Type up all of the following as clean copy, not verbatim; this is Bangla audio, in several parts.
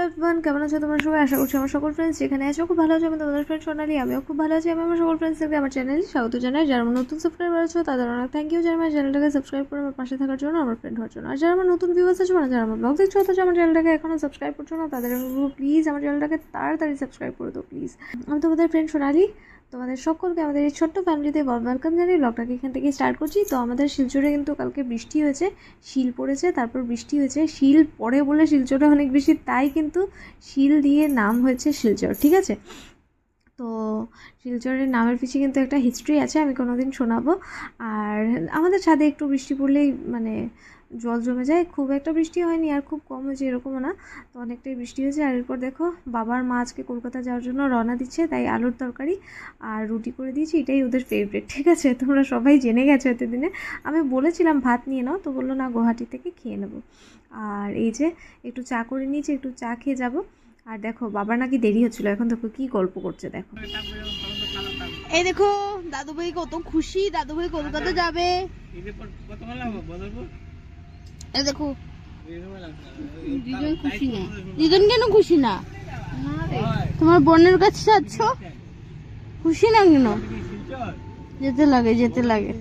হ্যালো এভরিওয়ান, কেমন আছো তোমরা সবাই? আশা করছি আমার সকল ফ্রেন্ডস যেখানে আছো খুব ভালো আছো। আমি তোমাদের ফ্রেন্ড সোনালি, আমিও খুব ভালো আছি। আমি আমার সকল ফ্রেন্ডসদেরকে আমার চ্যানেলে স্বাগত জানাই। যারা আমার নতুন সাবস্ক্রাইবার আছো তাদের অনেক থ্যাংক ইউ, যারা আমার চ্যানেলটাকে সাবস্ক্রাইব করে আমার পাশে থাকার জন্য, আমার ফ্রেন্ড হওয়ার জন্য। আর যারা আমার নতুন ভিউয়ার্স আছো, মানে যারা আমার ব্লগ দেখছো অথচ আমার চ্যানেলটাকে এখনও সাবস্ক্রাইব করছো না, তাদের প্লিজ আমার চ্যানেলটাকে তাড়াতাড়ি সাবস্ক্রাইব করে দাও প্লিজ। আমি তোমাদের ফ্রেন্ড সোনালি, তোমাদের সকলকে আমাদের এই ছোট্ট ফ্যামিলিতে ওয়েলকাম জানিয়ে ব্লগটাকে এখান থেকে স্টার্ট করছি। তো আমাদের শিলচরে কিন্তু কালকে বৃষ্টি হয়েছে, শিল পড়েছে, তারপর বৃষ্টি হয়েছে। শিল পড়ে বলে শিলচরে অনেক বেশি, তাই কিন্তু শিল দিয়ে নাম হয়েছে শিলচর, ঠিক আছে? তো শিলচরের নামের পিছিয়ে কিন্তু একটা হিস্ট্রি আছে, আমি কোনোদিন শোনাবো। আর আমাদের ছাদে একটু বৃষ্টি পড়লেই মানে জল জমে যায়। খুব একটা বৃষ্টি হয়নি আর খুব কম হয়েছে এরকমও না, তো অনেকটাই বৃষ্টি হয়েছে। আর এরপর দেখো বাবার মা আজকে কলকাতা যাওয়ার জন্য রওনা দিচ্ছে, তাই আলুর তরকারি আর রুটি করে দিয়েছি, এটাই ওদের ফেভারিট, ঠিক আছে? তোমরা সবাই জেনে গেছো এতদিনে। আমি বলেছিলাম ভাত নিয়ে নাও, তো বললো না, গুয়াহাটি থেকে খেয়ে নেবো। আর এই যে একটু চা করে নিয়েছি, একটু চা খেয়ে যাবো। আর দেখো বাবার নাকি দেরি হচ্ছিল, এখন দেখো কি গল্প করছে দেখো। এই দেখো দাদু ভাই কত খুশি, দাদু ভাই কলকাতা যাবে। এই দেখো দিদন খুশি না। দিদন কেন খুশি না? তোমার বোনের কাছে যাচ্ছ, খুশি না কেন? যেতে লাগে, যেতে লাগে।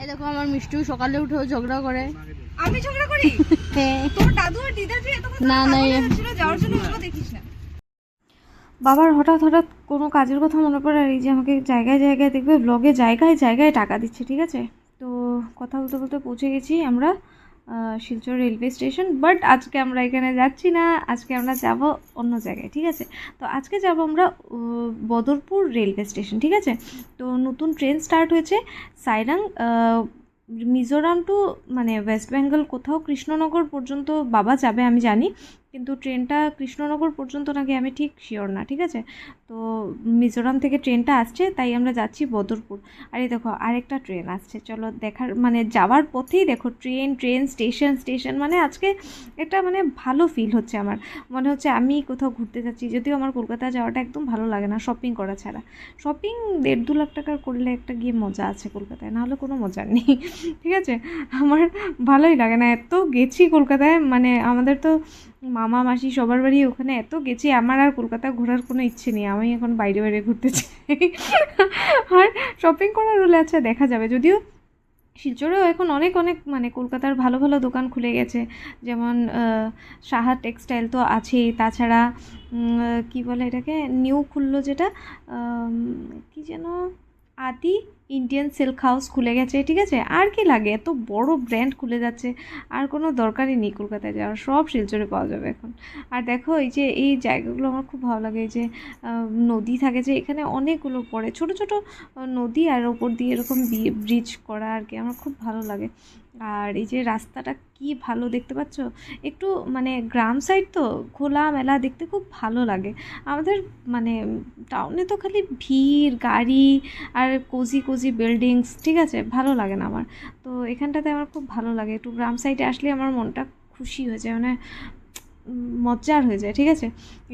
এই দেখো আমার মিষ্টি সকালে উঠে ঝগড়া করে। আমি ঝগড়া করি? তোর দাদু আর দিদা যে এত কথা না না ছিল যাওয়ার জন্য, ওগুলো দেখিস না। বাবার হঠাৎ হঠাৎ কোনো কাজের কথা মনে পড়ে, আর এই যে আমাকে জায়গায় জায়গায় দেখবে ব্লগে জায়গায় জায়গায় টাকা দিচ্ছে, ঠিক আছে? তো কথা বলতে বলতে পৌঁছে গেছি আমরা শিলচর রেলওয়ে স্টেশন। বাট আজকে আমরা এখানে যাচ্ছি না, আজকে আমরা যাব অন্য জায়গায়, ঠিক আছে? তো আজকে যাব আমরা বদরপুর রেলওয়ে স্টেশন, ঠিক আছে? তো নতুন ট্রেন স্টার্ট হয়েছে সাইরাং মিজোরাম টু মানে ওয়েস্ট বেঙ্গল, কোথাও কৃষ্ণনগর পর্যন্ত বাবা যাবে আমি জানি, কিন্তু ট্রেনটা কৃষ্ণনগর পর্যন্ত নাকি আমি ঠিক শিওর না, ঠিক আছে? তো মিজোরাম থেকে ট্রেনটা আসছে, তাই আমরা যাচ্ছি বদরপুর। আর এই দেখো আরেকটা ট্রেন আসছে, চলো দেখার মানে যাওয়ার পথেই দেখো ট্রেন ট্রেন স্টেশন স্টেশন, মানে আজকে একটা মানে ভালো ফিল হচ্ছে আমার, মনে হচ্ছে আমি কোথাও ঘুরতে যাচ্ছি। যদিও আমার কলকাতা যাওয়াটা একদম ভালো লাগে না শপিং করা ছাড়া। শপিং 1.5-2 লাখ টাকার করলে একটা গিয়ে মজা আছে কলকাতায়, নাহলে কোনো মজা নেই, ঠিক আছে? আমার ভালোই লাগে না। এত গেছি কলকাতায়, মানে আমাদের তো মামা মাসি সবার বাড়ি ওখানে, এত গেছি, আমার আর কলকাতা ঘোরার কোনো ইচ্ছে নেই। আমি এখন বাইরে বাইরে ঘুরতে চাই। আর শপিং করার হলে আচ্ছা দেখা যাবে, যদিও শিলচরেও এখন অনেক অনেক মানে কলকাতার ভালো ভালো দোকান খুলে গেছে, যেমন সাহা টেক্সটাইল তো আছেই, তাছাড়া কি বলে এটাকে, নিউ খুললো যেটা কি যেন, আদি ইন্ডিয়ান সিল্ক হাউস খুলে গেছে, ঠিক আছে? আর কি লাগে, এত বড় ব্র্যান্ড খুলে যাচ্ছে, আর কোনো দরকারই নেই কলকাতায় যাওয়ার, সব শিলচরে পাওয়া যাবে এখন। আর দেখো এই যে এই জায়গাগুলো আমার খুব ভালো লাগে, এই যে নদী থাকে যে এখানে অনেকগুলো পড়ে, ছোট ছোট নদী, আর ওপর দিয়ে এরকম ব্রিজ করা আর কি, আমার খুব ভালো লাগে। আর এই যে রাস্তাটা কি ভালো, দেখতে পাচ্ছ? একটু মানে গ্রাম সাইড তো, খোলা মেলা, দেখতে খুব ভালো লাগে। আমাদের মানে টাউনে তো খালি ভিড় গাড়ি আর কোজি কোজি বিল্ডিংস, ঠিক আছে? ভালো লাগে না আমার। তো এখানটাতে আমার খুব ভালো লাগে, একটু গ্রাম সাইডে আসলে আমার মনটা খুশি হয়ে যায়, মানে মজার হয়ে যায়, ঠিক আছে?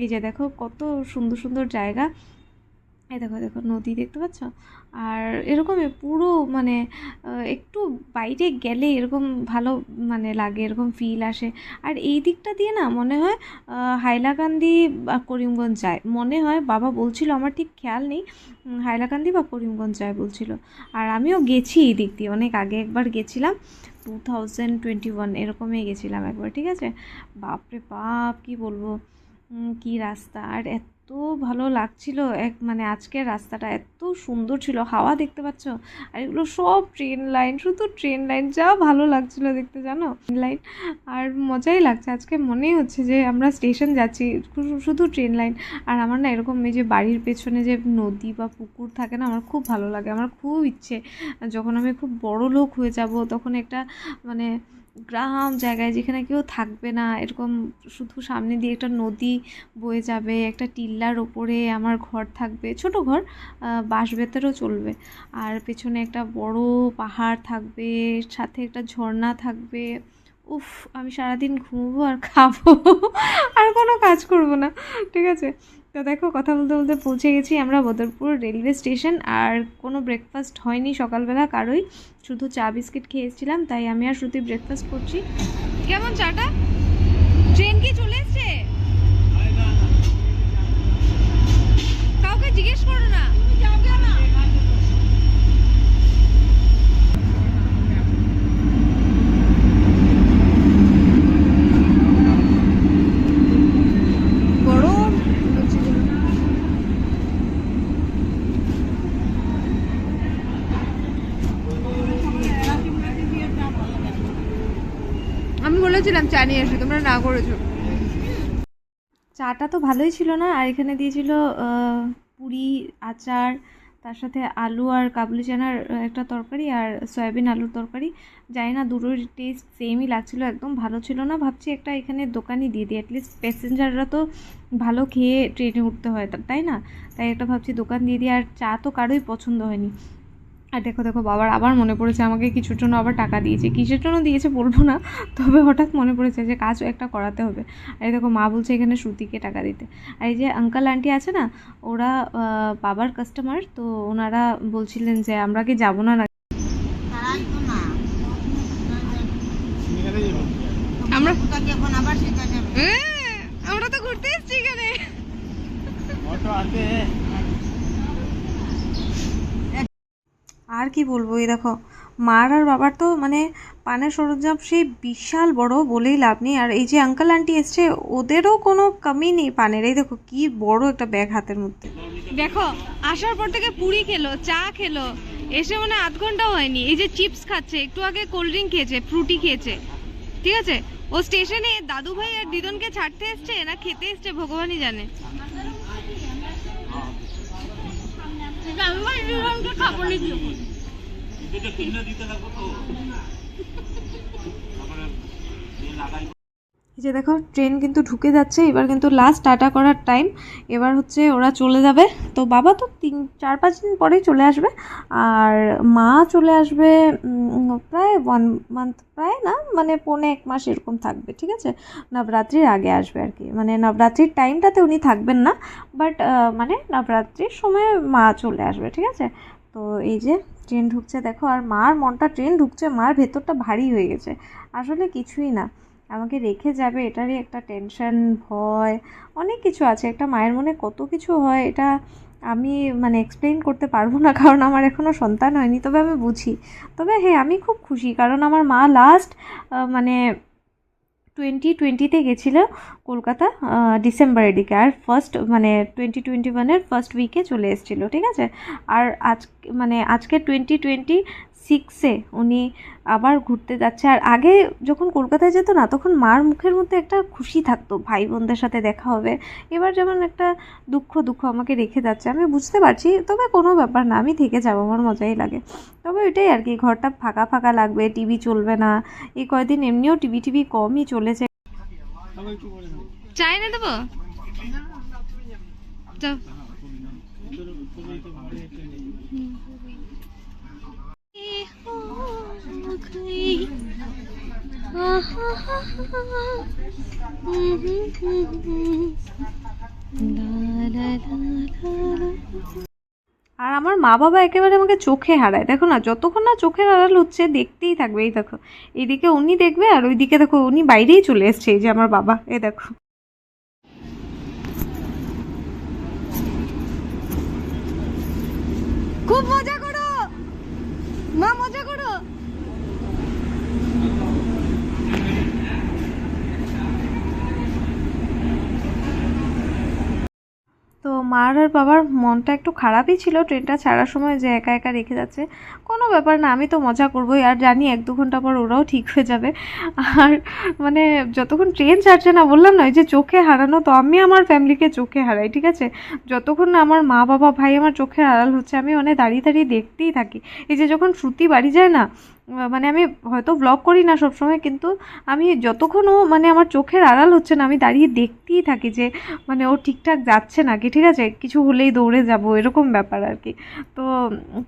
এই যে দেখো কত সুন্দর সুন্দর জায়গা, এই দেখো দেখো নদী দেখতে পাচ্ছ? আর এরকমই পুরো মানে একটু বাইরে গেলে এরকম ভালো মানে লাগে, এরকম ফিল আসে। আর এই দিকটা দিয়ে না মনে হয় হাইলাকান্দি বা করিমগঞ্জ যায় মনে হয়, বাবা বলছিল, আমার ঠিক খেয়াল নেই, হাইলাকান্দি বা করিমগঞ্জ যায় বলছিল। আর আমিও গেছি এই দিক দিয়ে, অনেক আগে একবার গেছিলাম, 2021 এরকমই গেছিলাম একবার, ঠিক আছে? বাপরে বাপ কি বলবো, কি রাস্তা, আর এত ভালো লাগছিল, এক মানে আজকের রাস্তাটা এত সুন্দর ছিল, হাওয়া দেখতে পাচ্ছ? আর এগুলো সব ট্রেন লাইন, শুধু ট্রেন লাইন, যা ভালো লাগছিল দেখতে, জানো? ট্রেন লাইন, আর মজাই লাগছে, আজকে মনেই হচ্ছে যে আমরা স্টেশন যাচ্ছি, শুধু ট্রেন লাইন। আর আমার না এরকম এই যে বাড়ির পেছনে যে নদী বা পুকুর থাকে না, আমার খুব ভালো লাগে, আমার খুব ইচ্ছে যখন আমি খুব বড় লোক হয়ে যাব তখন একটা মানে গ্রাম জায়গায় যেখানে কেউ থাকবে না, এরকম শুধু সামনে দিয়ে একটা নদী বয়ে যাবে, একটা টিল্লার ওপরে আমার ঘর থাকবে, ছোট ঘর, বাঁশ বেতেরও চলবে, আর পেছনে একটা বড় পাহাড় থাকবে, সাথে একটা ঝর্ণা থাকবে। উফ, আমি সারাদিন ঘুমবো আর খাবো, আর কোনো কাজ করব না, ঠিক আছে? তো দেখো কথা বলতে বলতে পৌঁছে গেছি আমরা বদরপুর রেলওয়ে স্টেশন। আর কোনো ব্রেকফাস্ট হয়নি সকালবেলা কারোই, শুধু চা বিস্কিট খেয়েছিলাম, তাই আমি আর শ্রুতি ব্রেকফাস্ট করছি। কেমন চাটা? ট্রেন কি চলে এসছে? চা নিয়ে এসো, তোমরা না করেছো। চাটা তো ভালোই ছিল না, আর এখানে দিয়েছিল পুরি, আচার, তার সাথে আলু আর কাবলি চানার একটা তরকারি আর সয়াবিন আলুর তরকারি। জানি না দুটোর টেস্ট সেমই লাগছিল, একদম ভালো ছিল না। ভাবছি একটা এখানে দোকানই দিয়ে দিই, অ্যাটলিস্ট প্যাসেঞ্জাররা তো ভালো খেয়ে ট্রেনে উঠতে হয়, তাই না? তাই একটা ভাবছি দোকান দিয়ে দিই। আর চা তো কারোই পছন্দ হয়নি। আর দেখো দেখো বাবার আবার মনে পড়েছে আমাকে কিছুর জন্য আবার টাকা দিয়েছে, কিসের জন্য দিয়েছে বলবো না, তবে হঠাৎ মনে পড়েছে যে কাজ একটা করাতে হবে। আর এই দেখো মা বলছে এখানে শ্রুতিকে টাকা দিতে। আর এই যে আঙ্কাল আন্টি আছে না, ওরা বাবার কাস্টমার, তো ওনারা বলছিলেন যে আমরা কি যাবো না আমরা আমরা তো ঘুরতে এসেছি এখানে। আর কি বলবো, এই দেখো মার আর বাবার তো মানে পানের সরঞ্জাম সেই বিশাল বড়, বলেই লাভ নেই। আর এই যে আঙ্কাল আন্টি এসছে, ওদেরও কোনো কমি নেই পানের। এই দেখো কি বড় একটা ব্যাগ হাতের মধ্যে। দেখো আসার পর থেকে পুরি খেলো, চা খেলো, এসে মানে আধ ঘন্টাও হয়নি। এই যে চিপস খাচ্ছে, একটু আগে কোল্ড ড্রিঙ্ক খেয়েছে, ফ্রুটি খেয়েছে, ঠিক আছে? ও স্টেশনে দাদু ভাই আর দিদনকে ছাড়তে এসছে না খেতে এসছে ভগবানই জানে। এই যে দেখো ট্রেন কিন্তু ঢুকে যাচ্ছে, এবার কিন্তু লাস্ট টাটা করার টাইম। এবার হচ্ছে ওরা চলে যাবে। তো বাবা তো 4-5 দিন পরেই চলে আসবে, আর মা চলে আসবে প্রায় 1 মান্থ, প্রায় না মানে 1.5 মাস এরকম থাকবে, ঠিক আছে? নবরাত্রির আগে আসবে আর কি, মানে নবরাত্রির টাইমটাতে উনি থাকবেন না, বাট মানে নবরাত্রির সময় মা চলে আসবে, ঠিক আছে? তো এই যে ট্রেন ঢুকছে দেখো, আর মার মনটা, ট্রেন ঢুকছে মার ভেতরটা ভারী হয়ে গেছে। আসলে কিছুই না, আমাকে রেখে যাবে এটারই একটা টেনশন, ভয়, অনেক কিছু আছে। একটা মায়ের মনে কত কিছু হয়, এটা আমি মানে এক্সপ্লেইন করতে পারবো না, কারণ আমার এখনও সন্তান হয়নি। তবে আমি বুঝি। তবে হ্যাঁ, আমি খুব খুশি, কারণ আমার মা লাস্ট মানে 2020-তে গেছিলো কলকাতা, ডিসেম্বরের দিকে, আর ফার্স্ট মানে 2021-এর ফার্স্ট উইকে চলে এসেছিলো, ঠিক আছে? আর আজকে 2026-এ উনি আবার ঘুরতে যাচ্ছে। আর আগে যখন কলকাতায় যেত না, তখন মার মুখের মধ্যে একটা খুশি থাকতো, ভাই বোনদের সাথে দেখা হবে। এবার যেমন একটা দুঃখ আমাকে রেখে যাচ্ছে, আমি বুঝতে পারছি, তবে কোনো ব্যাপার না, আমি থেকে যাবো, আমার মজাই লাগে। তবে ওইটাই আর কি, ঘরটা ফাঁকা ফাঁকা লাগবে, টিভি চলবে না। এই কয়দিন এমনিও টিভি কমই চলেছে। চাই না দেবো চল। আর আমার মা বাবা একেবারে আমাকে চোখে হারায়, দেখো না, যতক্ষণ না চোখের আড়াল হচ্ছে দেখতেই থাকবে। এই দেখো এইদিকে উনি দেখবে, আর ওইদিকে দেখো উনি বাইরেই চলে এসছে, এই যে আমার বাবা, এই দেখো। খুব মজা করো মা, মজা করো। তো মার আর বাবার মনটা একটু খারাপই ছিল ট্রেনটা ছাড়ার সময়, যে একা একা রেখে যাচ্ছে। কোনো ব্যাপার না, আমি তো মজা করবোই, আর জানি 1-2 ঘন্টা পর ওরাও ঠিক হয়ে যাবে। আর মানে যতক্ষণ ট্রেন ছাড়ছে না, বললাম না, এই যে চোখে হারানো, তো আমি আমার ফ্যামিলিকে চোখে হারাই, ঠিক আছে? যতক্ষণ না আমার মা বাবা ভাই আমার চোখের আড়াল হচ্ছে, আমি মানে দাঁড়িয়ে দাঁড়িয়ে দেখতেই থাকি। এই যে যখন শ্রুতি বাড়ি যায় না, মানে আমি হয়তো ব্লগ করি না সবসময়, কিন্তু আমি যতক্ষণ ও মানে আমার চোখের আড়াল হচ্ছে না, আমি দাঁড়িয়ে দেখতেই থাকি যে মানে ও ঠিকঠাক যাচ্ছে নাকি, ঠিক আছে? কিছু হলেই দৌড়ে যাব, এরকম ব্যাপার আর কি। তো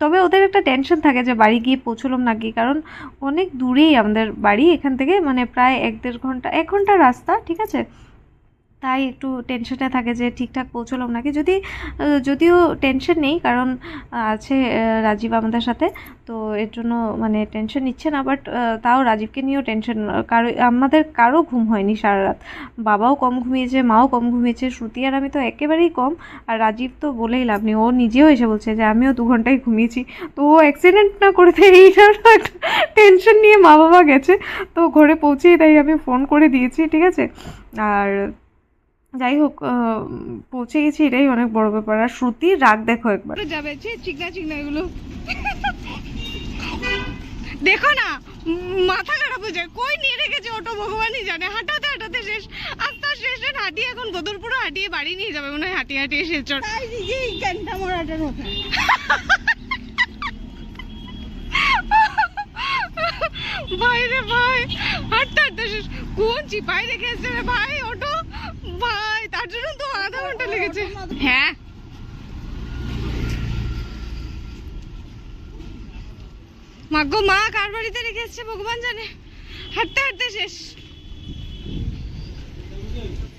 তবে ওদের একটা টেনশন থাকে যে বাড়ি গিয়ে পৌঁছলাম নাকি, কারণ অনেক দূরেই আমাদের বাড়ি এখান থেকে, মানে প্রায় 1-1.5 ঘন্টা, 1 ঘন্টা রাস্তা, ঠিক আছে? তাই একটু টেনশনে থাকে যে ঠিকঠাক পৌঁছলাম নাকি। যদিও টেনশন নেই, কারণ আছে রাজীব আমাদের সাথে, তো এর জন্য মানে টেনশন নিচ্ছে না। বাট তাও রাজীবকে নিয়েও টেনশন, আমাদের কারো ঘুম হয়নি সারা রাত। বাবাও কম ঘুমিয়েছে, মাও কম ঘুমিয়েছে, শ্রুতি আর আমি তো একেবারেই কম। আর রাজীব তো বলেই লাভ নেই, ও নিজেও এসে বলছে যে আমিও 2 ঘন্টাই ঘুমিয়েছি। তো ও অ্যাক্সিডেন্ট না করে দেয়, এইটার একটা টেনশন নিয়ে মা বাবা গেছে। তো ঘরে পৌঁছেই তাই আমি ফোন করে দিয়েছি, ঠিক আছে? আর যাই হোক, পৌঁছে গেছি, এটাই অনেক বড় ব্যাপার। আর শ্রুতির রাগ দেখো একবার, যাবে চিকনা চিকনা এগুলো দেখো না, মাথা খারাপ হয়ে যায়, কই নিয়ে রেখেছে অটো ভগবানই জানে। হাঁটাতে হাঁটাতে শেষ, আস্তে আস্তে স্টেশন হাঁটিয়ে এখন বদরপুরে হাঁটিয়ে বাড়ি নিয়ে যাবে মনে হয়, হাঁটিয়ে হাঁটিয়ে শিলচর। তাই নিজেই জ্ঞানটা মরাটার মতো। ভাই রে ভাই, হাঁটতে হাঁটতে শেষ। কোন চিপাই রেখে এসছে রে ভাই অটো, ভাই তার জন্য তো আধা ঘন্টা লেগেছে। হ্যাঁ মাগো মা কার বাড়িতে রেখে এসছে ভগবান জানে, হাঁটতে হাঁটতে শেষ।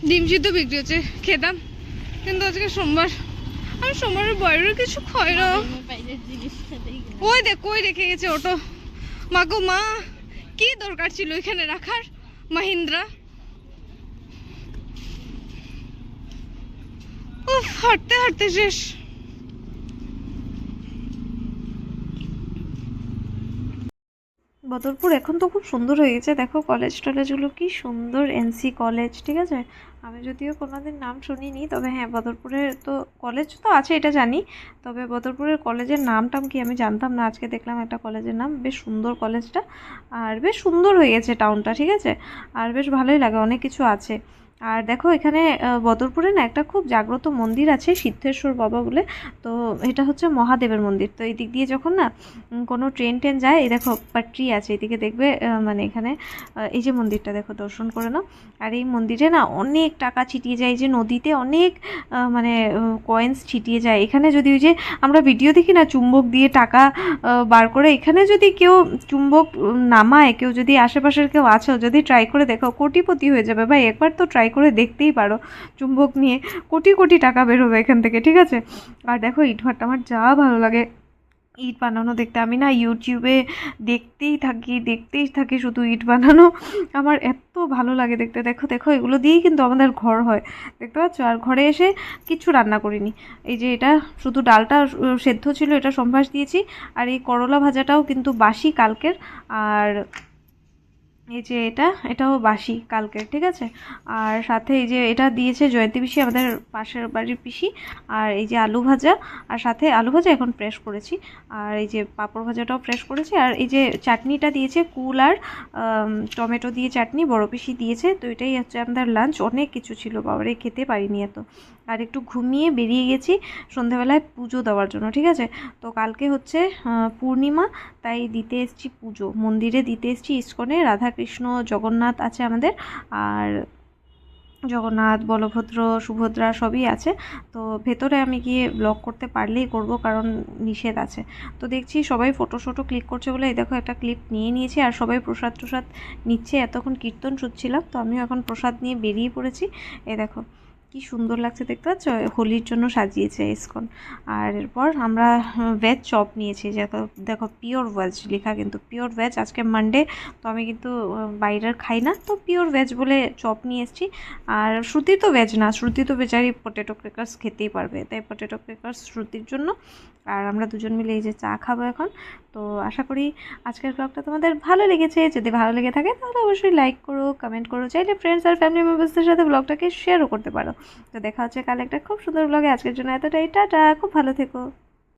ডিম সিদ্ধ বিক্রি হচ্ছে, খেতাম, কিন্তু আজকে সোমবার, আমি সোমবারের বাইরে কিছু খাই না। ওই দেখ কই রেখে গেছে অটো, মাগো মা কি দরকার ছিল এখানে রাখার মাহিন্দ্রা। উফ, হাঁটতে হাঁটতে শেষ। বদরপুর এখন তো খুব সুন্দর হয়ে গেছে, দেখো কলেজ টলেজগুলো কি সুন্দর, এনসি কলেজ, ঠিক আছে। আমি যদিও কোনোদিন নাম শুনিনি, তবে হ্যাঁ বদরপুরের তো কলেজ তো আছে এটা জানি, তবে বদরপুরের কলেজের নামটাম কি আমি জানতাম না, আজকে দেখলাম একটা কলেজের নাম, বেশ সুন্দর কলেজটা, আর বেশ সুন্দর হয়ে গেছে টাউনটা, ঠিক আছে, আর বেশ ভালোই লাগে, অনেক কিছু আছে। আর দেখো এখানে বদরপুরে না একটা খুব জাগ্রত মন্দির আছে সিদ্ধেশ্বর বাবা বলে, তো এটা হচ্ছে মহাদেবের মন্দির। তো এই দিক দিয়ে যখন না কোনো ট্রেন টেন যায়, এই দেখো পাট্রি আছে এদিকে দেখবে, মানে এখানে এই যে মন্দিরটা দেখো, দর্শন করে নাও। আর এই মন্দিরে না অনেক টাকা ছিটিয়ে যায়, যে নদীতে অনেক মানে কয়েন্স ছিটিয়ে যায়। এখানে যদি ওই যে আমরা ভিডিও দেখি না চুম্বক দিয়ে টাকা বার করে, এখানে যদি কেউ চুম্বক নামায়, কেউ যদি আশেপাশের কেউ আছো যদি ট্রাই করে দেখো, কোটিপতি হয়ে যাবে ভাই, একবার তো ট্রাই করে দেখতেই পারো, চুম্বক নিয়ে কোটি কোটি টাকা বেরোবে এখান থেকে, ঠিক আছে। আর দেখো ইটভাটা আমার যা ভালো লাগে ইট বানানো দেখতে, আমি না ইউটিউবে দেখতেই থাকি শুধু ইট বানানো, আমার এত ভালো লাগে দেখতে। দেখো দেখো এগুলো দিয়েই কিন্তু আমাদের ঘর হয়, দেখতে পাচ্ছ। আর ঘরে এসে কিছু রান্না করিনি, এই যে এটা শুধু ডালটা সেদ্ধ ছিল, এটা সম্ভাস দিয়েছি, আর এই করলা ভাজাটাও কিন্তু বাসি কালকের, আর এই যে এটাও বাসি কালকের, ঠিক আছে। আর সাথে এই যে এটা দিয়েছে জয়ন্তী পিসি, আমাদের পাশের বাড়ির পিসি। আর এই যে আলু ভাজা, আর সাথে আলু ভাজা এখন ফ্রেশ করেছি, আর এই যে পাঁপড় ভাজাটাও ফ্রেশ করেছি। আর এই যে চাটনিটা দিয়েছে কুল আর টমেটো দিয়ে চাটনি, বড় পিসি দিয়েছে। তো এটাই হচ্ছে আমাদের লাঞ্চ, অনেক কিছু ছিল বাবারে, খেতে পারিনি এত। আর একটু ঘুমিয়ে বেরিয়ে গেছি সন্ধেবেলায় পুজো দেওয়ার জন্য, ঠিক আছে। তো কালকে হচ্ছে পূর্ণিমা, তাই দিতে এসেছি পুজো, মন্দিরে দিতে এসেছি ইস্কনে, রাধাকৃষ্ণ জগন্নাথ আছে আমাদের, আর জগন্নাথ বলভদ্র সুভদ্রা সবই আছে। তো ভেতরে আমি গিয়ে ব্লগ করতে পারলেই করব, কারণ নিষেধ আছে। তো দেখছি সবাই ফটো ক্লিক করছে বলে এই দেখো একটা ক্লিপ নিয়ে নিয়েছি, আর সবাই প্রসাদ নিচ্ছে। এতক্ষণ কীর্তন শুনছিলাম, তো আমিও এখন প্রসাদ নিয়ে বেরিয়ে পড়েছি। এই দেখো কি সুন্দর লাগছে দেখতে পাচ্ছ, হোলির জন্য সাজিয়েছে ইসকন। আর এরপর আমরা ভেজ চপ নিয়েছি, দেখো পিওর ভেজ লেখা, কিন্তু পিওর ভেজ, আজকে মানডে, তো আমি কিন্তু বাইরের খাই না, তো পিওর ভেজ বলে চপ নিয়ে এসেছি। আর শ্রুতি তো ভেজ না, শ্রুতি তো বেচারি পটেটো ক্র্যাকার্স খেতেই পারবে, তাই পটেটো ক্র্যাকার্স শ্রুতির জন্য। আর আমরা দুজন মিলে এই যে চা খাবো এখন। তো আশা করি আজকের ব্লগটা তোমাদের ভালো লেগেছে, যদি ভালো লেগে থাকে তাহলে অবশ্যই লাইক করো, কমেন্ট করো, চাইলে ফ্রেন্ডস আর ফ্যামিলি মেম্বার্সদের সাথে ব্লগটাকে শেয়ারও করতে পারো। তো দেখা হচ্ছে কাল একটা খুব সুন্দর ব্লগে, আজকের জন্য এতটাই, টাটা, খুব ভালো থেকো।